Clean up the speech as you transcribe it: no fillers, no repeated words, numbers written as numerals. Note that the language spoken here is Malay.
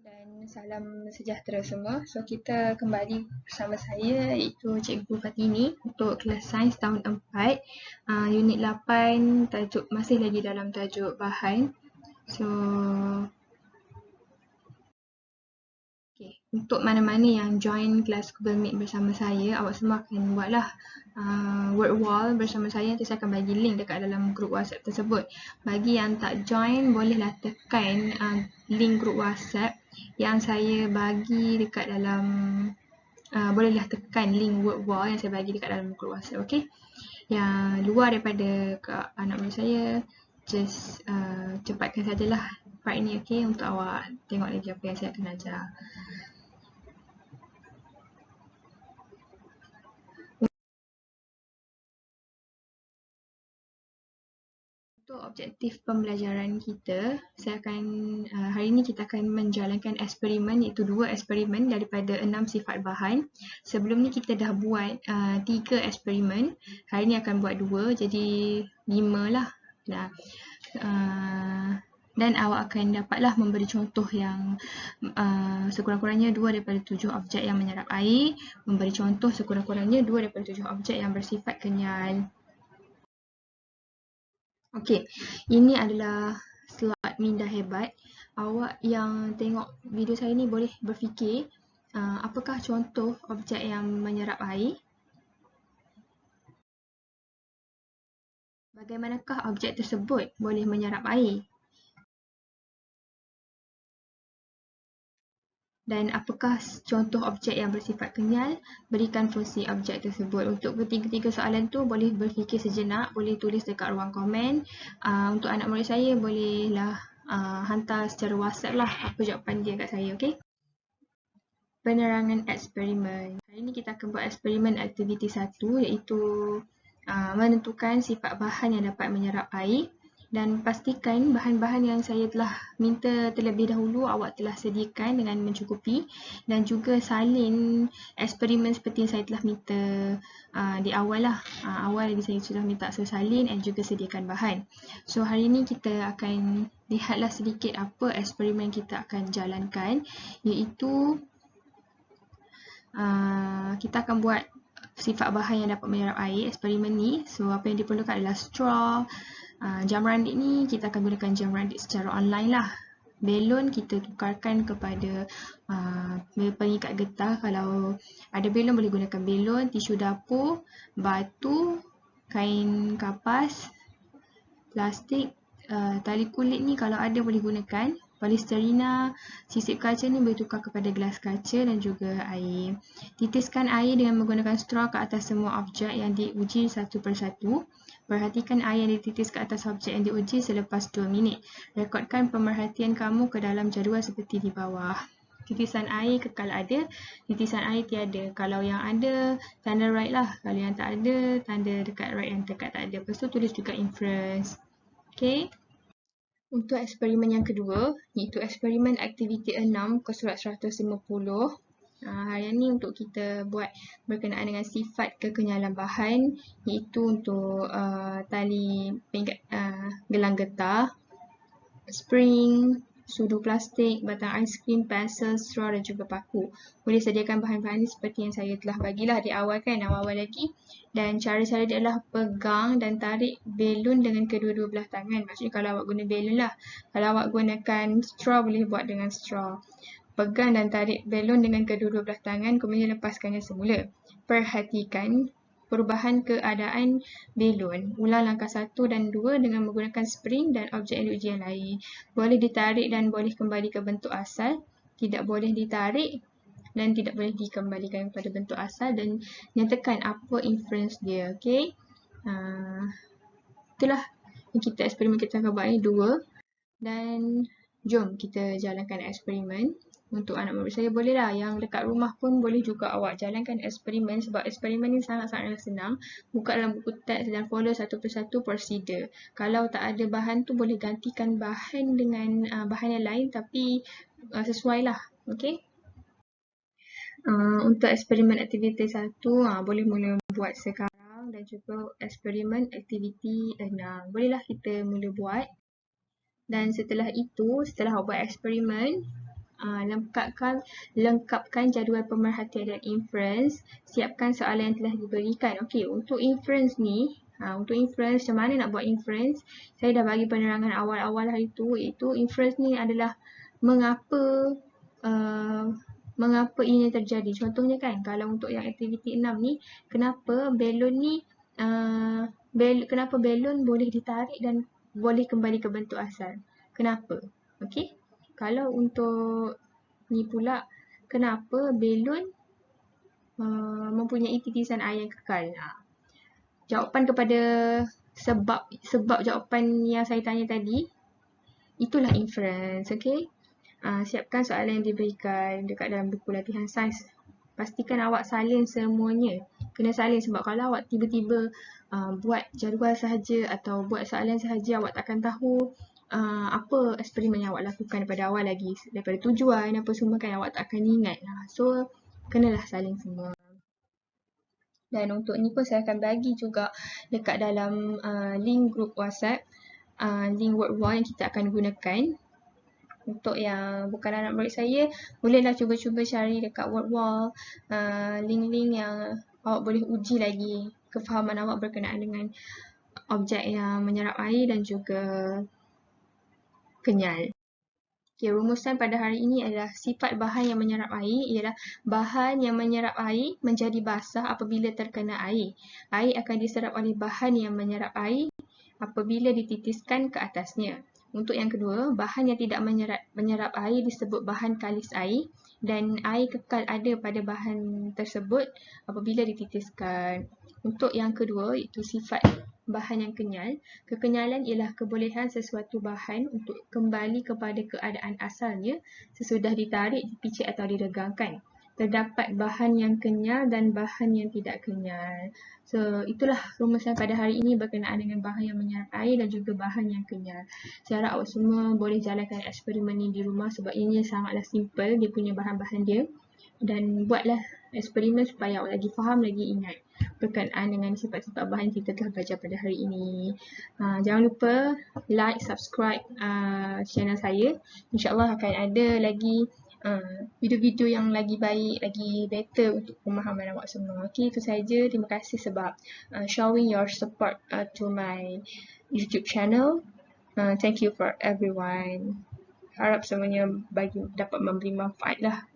Dan salam sejahtera semua. So kita kembali bersama saya iaitu Cikgu Fatini untuk kelas sains tahun 4, unit 8, tajuk masih lagi dalam tajuk bahan. So untuk mana-mana yang join kelas Google Meet bersama saya, awak semua akan buatlah word wall bersama saya. Nanti saya akan bagi link dekat dalam grup WhatsApp tersebut. Bagi yang tak join, bolehlah tekan link grup WhatsApp yang saya bagi dekat dalam bolehlah tekan link word wall yang saya bagi dekat dalam grup WhatsApp, okey? Yang luar daripada anak murid saya, just cepatkan sajalah part ni, okey, untuk awak tengok lagi apa yang saya akan ajar. Untuk objektif pembelajaran kita, hari ini kita akan menjalankan eksperimen, iaitu 2 eksperimen daripada 6 sifat bahan. Sebelum ni kita dah buat 3 eksperimen, hari ini akan buat 2, jadi 5 lah. Dan awak akan dapatlah memberi contoh yang sekurang-kurangnya 2 daripada 7 objek yang menyerap air, memberi contoh sekurang-kurangnya 2 daripada 7 objek yang bersifat kenyal. Okey, ini adalah slide minda hebat. Awak yang tengok video saya ni boleh berfikir, apakah contoh objek yang menyerap air? Bagaimanakah objek tersebut boleh menyerap air? Dan apakah contoh objek yang bersifat kenyal? Berikan fungsi objek tersebut. Untuk ketiga-tiga soalan tu boleh berfikir sejenak, boleh tulis dekat ruang komen. Untuk anak murid saya bolehlah hantar secara WhatsApp lah apa jawapan dia kat saya, okey? Penerangan eksperimen. Hari ini kita akan buat eksperimen aktiviti 1 iaitu menentukan sifat bahan yang dapat menyerap air. Dan pastikan bahan-bahan yang saya telah minta terlebih dahulu awak telah sediakan dengan mencukupi, dan juga salin eksperimen seperti yang saya telah minta di awal lah. Awal lagi saya sudah minta salin dan juga sediakan bahan. So hari ini kita akan lihatlah sedikit apa eksperimen kita akan jalankan, iaitu kita akan buat sifat bahan yang dapat menyerap air, eksperimen ni. So apa yang diperlukan adalah straw. Jam randik ni kita akan gunakan jam randik secara online lah. Belon kita tukarkan kepada pengikat getah. Kalau ada belon boleh gunakan belon, tisu dapur, batu, kain kapas, plastik, tali kulit ni kalau ada boleh gunakan. Polisterina, sisip kaca ni boleh tukar kepada gelas kaca dan juga air. Titiskan air dengan menggunakan straw ke atas semua objek yang diuji satu persatu. Perhatikan air yang dititis ke atas objek yang diuji selepas 2 minit. Rekodkan pemerhatian kamu ke dalam jadual seperti di bawah. Titisan air kekal ada, titisan air tiada. Kalau yang ada, tanda right lah. Kalau yang tak ada, tanda dekat right yang dekat tak ada. Lepas tu tulis juga inference. Okay. Untuk eksperimen yang kedua, iaitu eksperimen aktiviti 6, kesurat 150. Hari ini untuk kita buat berkenaan dengan sifat kekenyalan bahan, iaitu untuk tali gelang getah, spring, sudu plastik, batang aiskrim, pensel, straw dan juga paku. Boleh sediakan bahan-bahan ini seperti yang saya telah bagilah di awal kan, awal-awal lagi. Dan cara-cara dia adalah pegang dan tarik belon dengan kedua-dua belah tangan. Maksudnya kalau awak guna belon lah. Kalau awak gunakan straw boleh buat dengan straw. Pegang dan tarik belon dengan kedua-dua belah tangan, kemudian lepaskannya semula. Perhatikan perubahan keadaan belon. Ulang langkah 1 dan 2 dengan menggunakan spring dan objek yang diuji yang lain. Boleh ditarik dan boleh kembali ke bentuk asal. Tidak boleh ditarik dan tidak boleh dikembalikan kepada bentuk asal, dan nyatakan apa inference dia. Okay? Itulah yang eksperimen kita akan buat ni 2. Dan jom kita jalankan eksperimen. Untuk anak murid saya bolehlah, yang dekat rumah pun boleh juga awak jalankan eksperimen, sebab eksperimen ni sangat-sangat senang. Buka dalam buku teks dan follow satu persatu prosedur. Kalau tak ada bahan tu boleh gantikan bahan dengan bahan yang lain, tapi sesuai lah. Okay? Untuk eksperimen aktiviti 1 boleh mula buat sekarang, dan juga eksperimen aktiviti 6. Bolehlah kita mula buat. Dan setelah itu, setelah awak buat eksperimen, Lengkapkan jadual pemerhatian dan inference. Siapkan soalan yang telah diberikan. Okey, untuk inference ni, macam mana nak buat inference? Saya dah bagi penerangan awal-awal hari tu, iaitu inference ni adalah mengapa ini terjadi. Contohnya kan, kalau untuk yang aktiviti 6 ni, kenapa balon boleh ditarik dan boleh kembali ke bentuk asal. Kenapa? Okey. Kalau untuk ni pula, kenapa balon mempunyai titisan air yang kekal? Jawapan kepada sebab jawapan yang saya tanya tadi, itulah inference. Okey. Siapkan soalan yang diberikan dekat dalam buku latihan sains. Pastikan awak salin semuanya. Kena salin sebab kalau awak tiba-tiba buat jadual sahaja atau buat soalan sahaja, awak takkan tahu apa eksperimen yang awak lakukan pada awal lagi. Daripada tujuan apa semua kan awak tak akan ingat. So, kenalah salin semua. Dan untuk ni pun saya akan bagi juga dekat dalam link group WhatsApp, link word wall yang kita akan gunakan. Untuk yang bukan anak murid saya, bolehlah cuba-cuba cari dekat word wall link-link yang awak boleh uji lagi kefahaman awak berkenaan dengan objek yang menyerap air dan juga kenyal. Okay, rumusan pada hari ini adalah sifat bahan yang menyerap air ialah bahan yang menyerap air menjadi basah apabila terkena air. Air akan diserap oleh bahan yang menyerap air apabila dititiskan ke atasnya. Untuk yang kedua, bahan yang tidak menyerap air disebut bahan kalis air dan air kekal ada pada bahan tersebut apabila dititiskan. Untuk yang kedua, iaitu sifat bahan yang kenyal. Kekenyalan ialah kebolehan sesuatu bahan untuk kembali kepada keadaan asalnya sesudah ditarik, dipicit atau diregangkan. Terdapat bahan yang kenyal dan bahan yang tidak kenyal. So, itulah rumusan pada hari ini berkenaan dengan bahan yang menyerap air dan juga bahan yang kenyal. Saya harap awak semua boleh jalankan eksperimen ni di rumah sebab ini sangatlah simple, dia punya bahan-bahan dia. Dan buatlah eksperimen supaya awak lagi faham, lagi ingat berkenaan dengan sifat-sifat bahan yang kita telah belajar pada hari ini. Jangan lupa like, subscribe channel saya. InsyaAllah akan ada lagi video-video yang lagi baik, lagi better untuk pemahaman awak semua. Okay, itu saja. Terima kasih sebab showing your support to my YouTube channel. Thank you for everyone. Harap semuanya dapat memberi manfaat lah